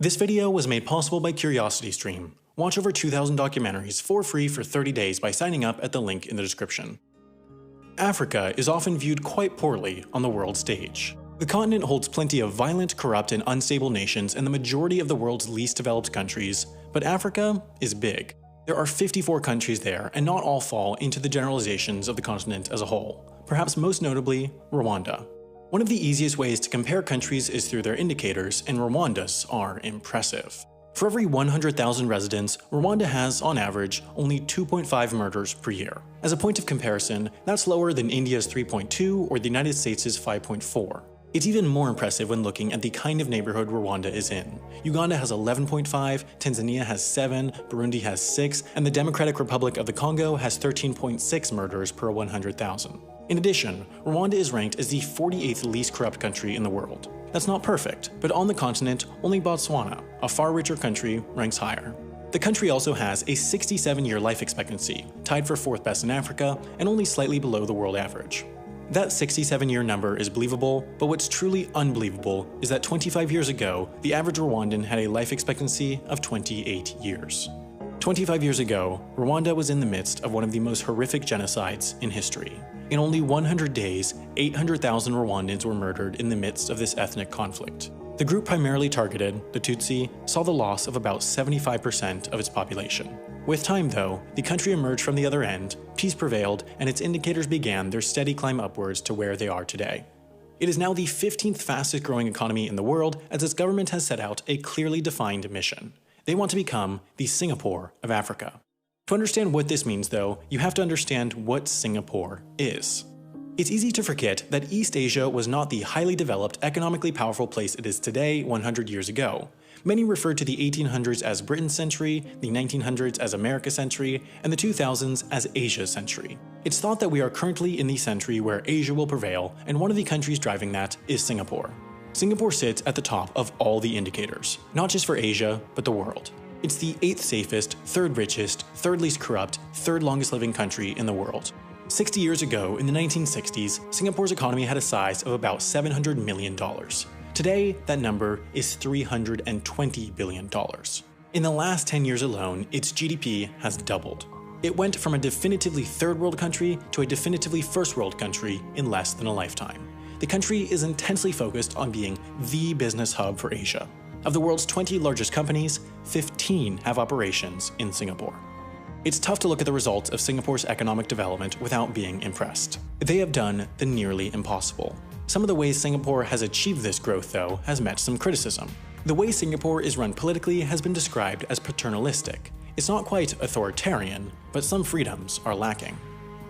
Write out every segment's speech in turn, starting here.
This video was made possible by CuriosityStream. Watch over 2,000 documentaries for free for 30 days by signing up at the link in the description. Africa is often viewed quite poorly on the world stage. The continent holds plenty of violent, corrupt, and unstable nations and the majority of the world's least developed countries, but Africa is big. There are 54 countries there, and not all fall into the generalizations of the continent as a whole, perhaps most notably Rwanda. One of the easiest ways to compare countries is through their indicators, and Rwanda's are impressive. For every 100,000 residents, Rwanda has, on average, only 2.5 murders per year. As a point of comparison, that's lower than India's 3.2 or the United States' 5.4. It's even more impressive when looking at the kind of neighborhood Rwanda is in. Uganda has 11.5, Tanzania has 7, Burundi has 6, and the Democratic Republic of the Congo has 13.6 murders per 100,000. In addition, Rwanda is ranked as the 48th least corrupt country in the world. That's not perfect, but on the continent, only Botswana, a far richer country, ranks higher. The country also has a 67-year life expectancy, tied for 4th best in Africa, and only slightly below the world average. That 67-year number is believable, but what's truly unbelievable is that 25 years ago, the average Rwandan had a life expectancy of 28 years. 25 years ago, Rwanda was in the midst of one of the most horrific genocides in history. In only 100 days, 800,000 Rwandans were murdered in the midst of this ethnic conflict. The group primarily targeted, the Tutsi, saw the loss of about 75% of its population. With time, though, the country emerged from the other end, peace prevailed, and its indicators began their steady climb upwards to where they are today. It is now the 15th fastest growing economy in the world, as its government has set out a clearly defined mission. They want to become the Singapore of Africa. To understand what this means, though, you have to understand what Singapore is. It's easy to forget that East Asia was not the highly developed, economically powerful place it is today 100 years ago. Many refer to the 1800s as Britain's century, the 1900s as America's century, and the 2000s as Asia's century. It's thought that we are currently in the century where Asia will prevail, and one of the countries driving that is Singapore. Singapore sits at the top of all the indicators, not just for Asia, but the world. It's the 8th safest, 3rd richest, 3rd least corrupt, 3rd longest living country in the world. 60 years ago, in the 1960s, Singapore's economy had a size of about $700 million. Today, that number is $320 billion. In the last 10 years alone, its GDP has doubled. It went from a definitively 3rd world country to a definitively 1st world country in less than a lifetime. The country is intensely focused on being the business hub for Asia. Of the world's 20 largest companies, 15 have operations in Singapore. It's tough to look at the results of Singapore's economic development without being impressed. They have done the nearly impossible. Some of the ways Singapore has achieved this growth, though, has met some criticism. The way Singapore is run politically has been described as paternalistic. It's not quite authoritarian, but some freedoms are lacking.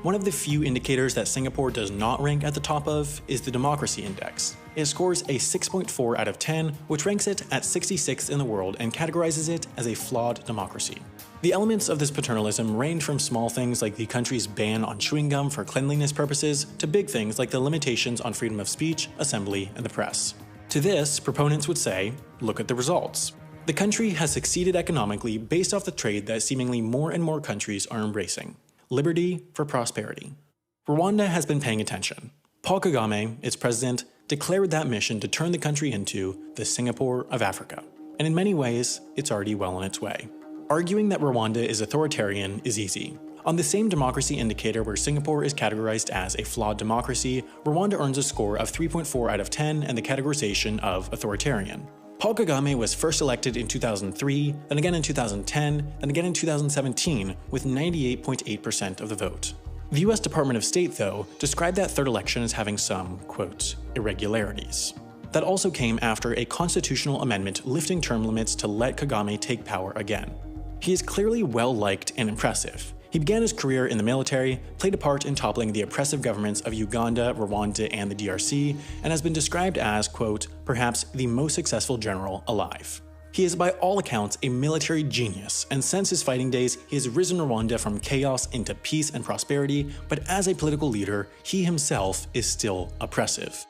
One of the few indicators that Singapore does not rank at the top of is the Democracy Index. It scores a 6.4 out of 10, which ranks it at 66th in the world and categorizes it as a flawed democracy. The elements of this paternalism range from small things like the country's ban on chewing gum for cleanliness purposes to big things like the limitations on freedom of speech, assembly, and the press. To this, proponents would say, look at the results. The country has succeeded economically based off the trade that seemingly more and more countries are embracing. Liberty for prosperity. Rwanda has been paying attention. Paul Kagame, its president, declared that mission to turn the country into the Singapore of Africa. And in many ways, it's already well on its way. Arguing that Rwanda is authoritarian is easy. On the same democracy indicator where Singapore is categorized as a flawed democracy, Rwanda earns a score of 3.4 out of 10 and the categorization of authoritarian. Paul Kagame was first elected in 2003, then again in 2010, then again in 2017 with 98.8% of the vote. The US Department of State, though, described that third election as having some, quote, irregularities. That also came after a constitutional amendment lifting term limits to let Kagame take power again. He is clearly well-liked and impressive. He began his career in the military, played a part in toppling the oppressive governments of Uganda, Rwanda, and the DRC, and has been described as, quote, perhaps the most successful general alive. He is by all accounts a military genius, and since his fighting days, he has risen Rwanda from chaos into peace and prosperity, but as a political leader, he himself is still oppressive.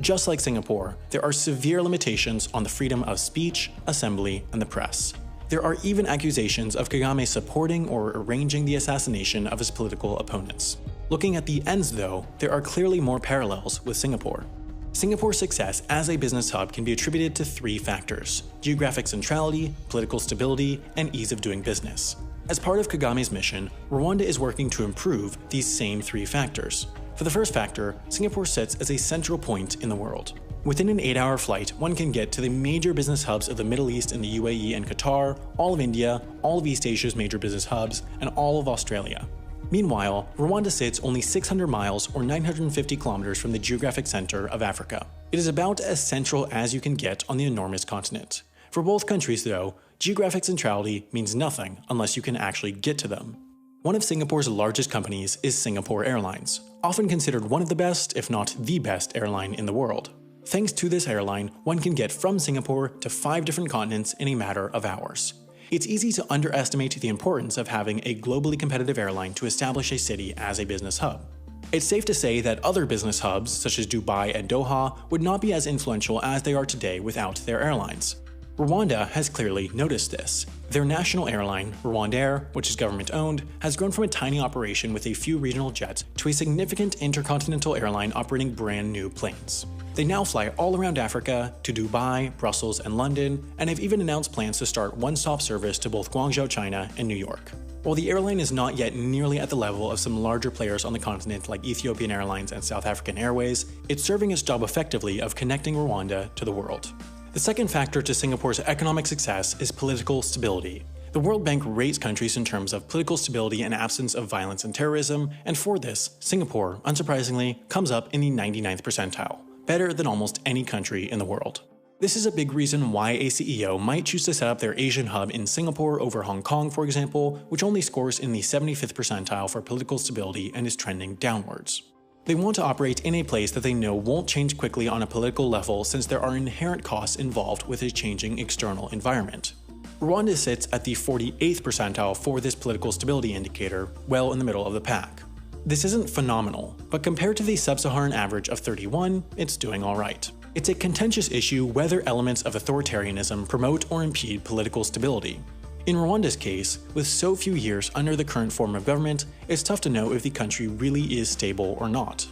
Just like Singapore, there are severe limitations on the freedom of speech, assembly, and the press. There are even accusations of Kagame supporting or arranging the assassination of his political opponents. Looking at the ends, though, there are clearly more parallels with Singapore. Singapore's success as a business hub can be attributed to three factors: geographic centrality, political stability, and ease of doing business. As part of Kagame's mission, Rwanda is working to improve these same three factors. For the first factor, Singapore sits as a central point in the world. Within an 8-hour flight, one can get to the major business hubs of the Middle East and the UAE and Qatar, all of India, all of East Asia's major business hubs, and all of Australia. Meanwhile, Rwanda sits only 600 miles or 950 kilometers from the geographic center of Africa. It is about as central as you can get on the enormous continent. For both countries, though, geographic centrality means nothing unless you can actually get to them. One of Singapore's largest companies is Singapore Airlines, often considered one of the best, if not the best, airline in the world. Thanks to this airline, one can get from Singapore to 5 different continents in a matter of hours. It's easy to underestimate the importance of having a globally competitive airline to establish a city as a business hub. It's safe to say that other business hubs, such as Dubai and Doha, would not be as influential as they are today without their airlines. Rwanda has clearly noticed this. Their national airline, Rwandair, which is government-owned, has grown from a tiny operation with a few regional jets to a significant intercontinental airline operating brand new planes. They now fly all around Africa, to Dubai, Brussels, and London, and have even announced plans to start one-stop service to both Guangzhou, China, and New York. While the airline is not yet nearly at the level of some larger players on the continent like Ethiopian Airlines and South African Airways, it's serving its job effectively of connecting Rwanda to the world. The second factor to Singapore's economic success is political stability. The World Bank rates countries in terms of political stability and absence of violence and terrorism, and for this, Singapore, unsurprisingly, comes up in the 99th percentile, better than almost any country in the world. This is a big reason why a CEO might choose to set up their Asian hub in Singapore over Hong Kong, for example, which only scores in the 75th percentile for political stability and is trending downwards. They want to operate in a place that they know won't change quickly on a political level since there are inherent costs involved with a changing external environment. Rwanda sits at the 48th percentile for this political stability indicator, well in the middle of the pack. This isn't phenomenal, but compared to the sub-Saharan average of 31, it's doing alright. It's a contentious issue whether elements of authoritarianism promote or impede political stability. In Rwanda's case, with so few years under the current form of government, it's tough to know if the country really is stable or not.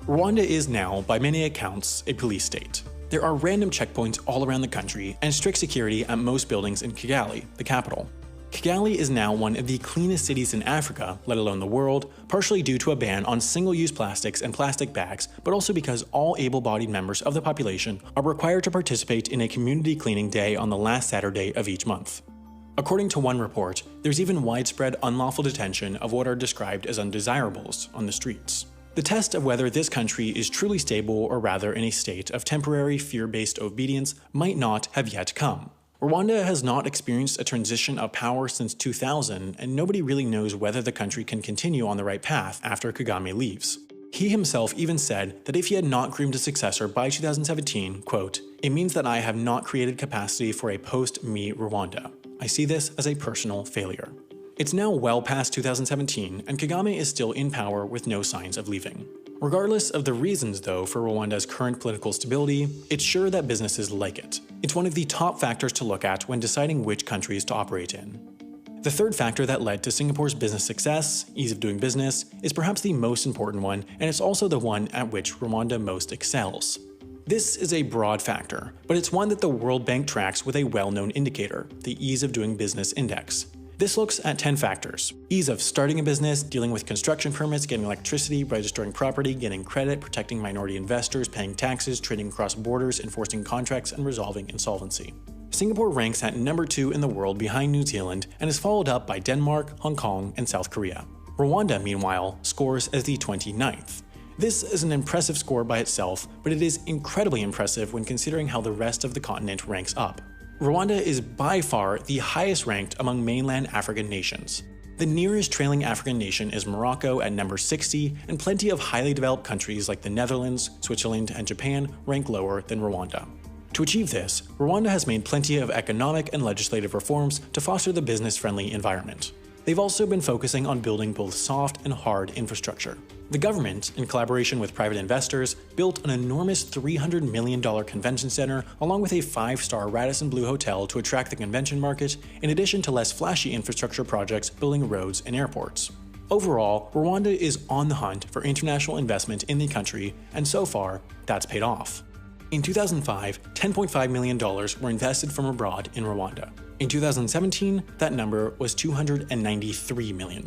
Rwanda is now, by many accounts, a police state. There are random checkpoints all around the country and strict security at most buildings in Kigali, the capital. Kigali is now one of the cleanest cities in Africa, let alone the world, partially due to a ban on single-use plastics and plastic bags, but also because all able-bodied members of the population are required to participate in a community cleaning day on the last Saturday of each month. According to one report, there's even widespread unlawful detention of what are described as undesirables on the streets. The test of whether this country is truly stable or rather in a state of temporary fear-based obedience might not have yet come. Rwanda has not experienced a transition of power since 2000, and nobody really knows whether the country can continue on the right path after Kagame leaves. He himself even said that if he had not groomed a successor by 2017, quote, "It means that I have not created capacity for a post-me Rwanda. I see this as a personal failure." It's now well past 2017, and Kagame is still in power with no signs of leaving. Regardless of the reasons, though, for Rwanda's current political stability, it's sure that businesses like it. It's one of the top factors to look at when deciding which countries to operate in. The third factor that led to Singapore's business success, ease of doing business, is perhaps the most important one, and it's also the one at which Rwanda most excels. This is a broad factor, but it's one that the World Bank tracks with a well-known indicator, the Ease of Doing Business Index. This looks at 10 factors: ease of starting a business, dealing with construction permits, getting electricity, registering property, getting credit, protecting minority investors, paying taxes, trading across borders, enforcing contracts, and resolving insolvency. Singapore ranks at number 2 in the world behind New Zealand and is followed up by Denmark, Hong Kong, and South Korea. Rwanda, meanwhile, scores as the 29th. This is an impressive score by itself, but it is incredibly impressive when considering how the rest of the continent ranks up. Rwanda is by far the highest ranked among mainland African nations. The nearest trailing African nation is Morocco at number 60, and plenty of highly developed countries like the Netherlands, Switzerland, and Japan rank lower than Rwanda. To achieve this, Rwanda has made plenty of economic and legislative reforms to foster the business-friendly environment. They've also been focusing on building both soft and hard infrastructure. The government, in collaboration with private investors, built an enormous $300 million convention center along with a 5-star Radisson Blu hotel to attract the convention market, in addition to less flashy infrastructure projects building roads and airports. Overall, Rwanda is on the hunt for international investment in the country, and so far, that's paid off. In 2005, $10.5 million were invested from abroad in Rwanda. In 2017, that number was $293 million.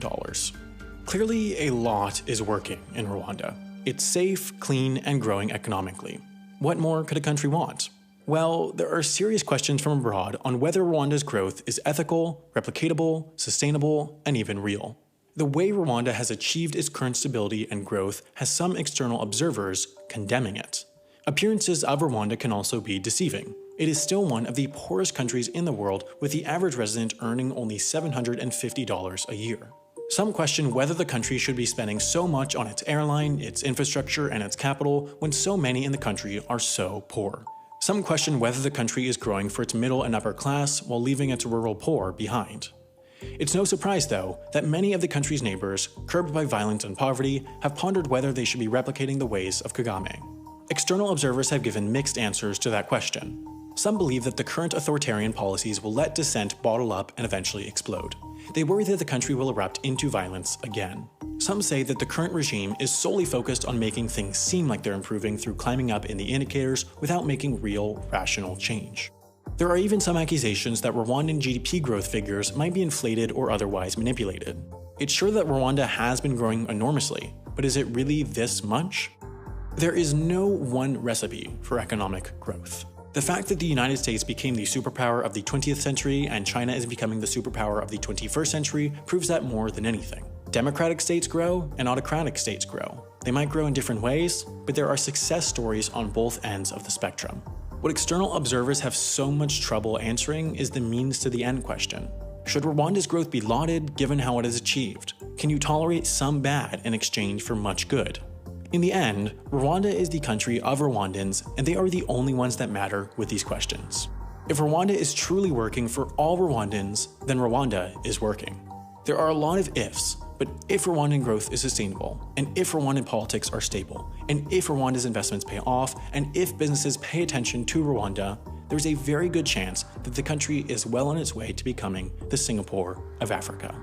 Clearly, a lot is working in Rwanda. It's safe, clean, and growing economically. What more could a country want? Well, there are serious questions from abroad on whether Rwanda's growth is ethical, replicatable, sustainable, and even real. The way Rwanda has achieved its current stability and growth has some external observers condemning it. Appearances of Rwanda can also be deceiving. It is still one of the poorest countries in the world, with the average resident earning only $750 a year. Some question whether the country should be spending so much on its airline, its infrastructure, and its capital when so many in the country are so poor. Some question whether the country is growing for its middle and upper class while leaving its rural poor behind. It's no surprise, though, that many of the country's neighbors, curbed by violence and poverty, have pondered whether they should be replicating the ways of Kagame. External observers have given mixed answers to that question. Some believe that the current authoritarian policies will let dissent bottle up and eventually explode. They worry that the country will erupt into violence again. Some say that the current regime is solely focused on making things seem like they're improving through climbing up in the indicators without making real, rational change. There are even some accusations that Rwandan GDP growth figures might be inflated or otherwise manipulated. It's sure that Rwanda has been growing enormously, but is it really this much? There is no one recipe for economic growth. The fact that the United States became the superpower of the 20th century and China is becoming the superpower of the 21st century proves that more than anything. Democratic states grow and autocratic states grow. They might grow in different ways, but there are success stories on both ends of the spectrum. What external observers have so much trouble answering is the means to the end question. Should Rwanda's growth be lauded given how it is achieved? Can you tolerate some bad in exchange for much good? In the end, Rwanda is the country of Rwandans, and they are the only ones that matter with these questions. If Rwanda is truly working for all Rwandans, then Rwanda is working. There are a lot of ifs, but if Rwandan growth is sustainable, and if Rwandan politics are stable, and if Rwanda's investments pay off, and if businesses pay attention to Rwanda, there's a very good chance that the country is well on its way to becoming the Singapore of Africa.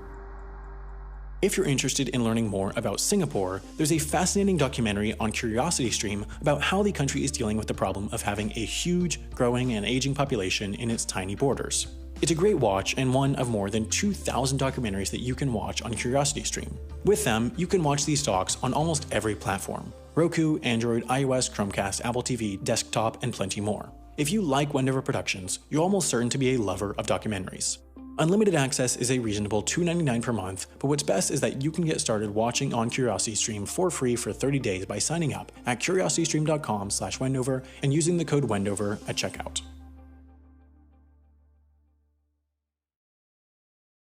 If you're interested in learning more about Singapore, there's a fascinating documentary on CuriosityStream about how the country is dealing with the problem of having a huge, growing, and aging population in its tiny borders. It's a great watch and one of more than 2,000 documentaries that you can watch on CuriosityStream. With them, you can watch these docs on almost every platform: Roku, Android, iOS, Chromecast, Apple TV, desktop, and plenty more. If you like Wendover Productions, you're almost certain to be a lover of documentaries. Unlimited access is a reasonable $2.99 per month, but what's best is that you can get started watching on CuriosityStream for free for 30 days by signing up at curiositystream.com/Wendover and using the code Wendover at checkout.